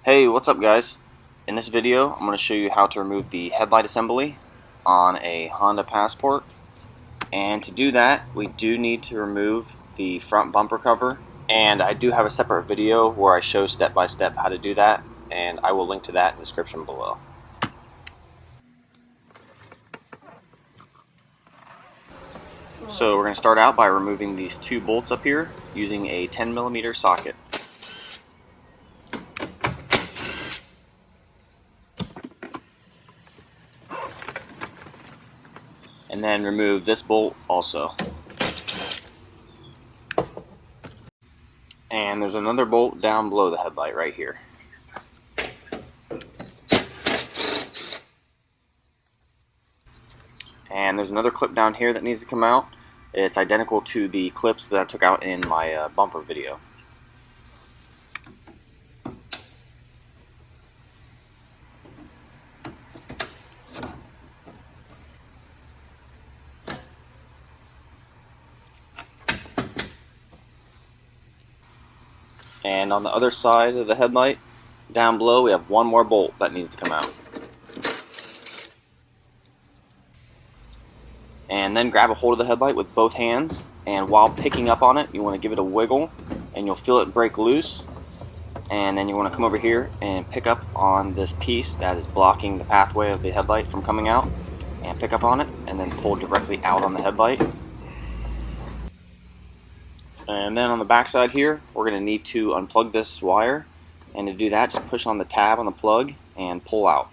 Hey, what's up guys? In this video I'm going to show you how to remove the headlight assembly on a Honda Passport. And to do that we do need to remove the front bumper cover, and I do have a separate video where I show step by step how to do that, and I will link to that in the description below. So we're going to start out by removing these two bolts up here using a 10mm socket. And then remove this bolt also. And there's another bolt down below the headlight right here. And there's another clip down here that needs to come out. It's identical to the clips that I took out in my bumper video. And on the other side of the headlight, down below, we have one more bolt that needs to come out. And then grab a hold of the headlight with both hands, and while picking up on it, you want to give it a wiggle, and you'll feel it break loose. And then you want to come over here and pick up on this piece that is blocking the pathway of the headlight from coming out, and pick up on it, and then pull directly out on the headlight. And then on the back side here, we're going to need to unplug this wire, and to do that, just push on the tab on the plug and pull out.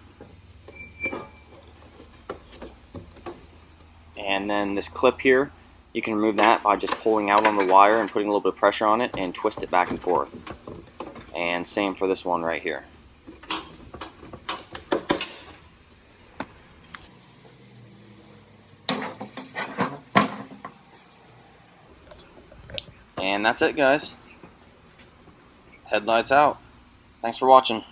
And then this clip here, you can remove that by just pulling out on the wire and putting a little bit of pressure on it and twist it back and forth. And same for this one right here. And that's it guys. Headlights out. Thanks for watching.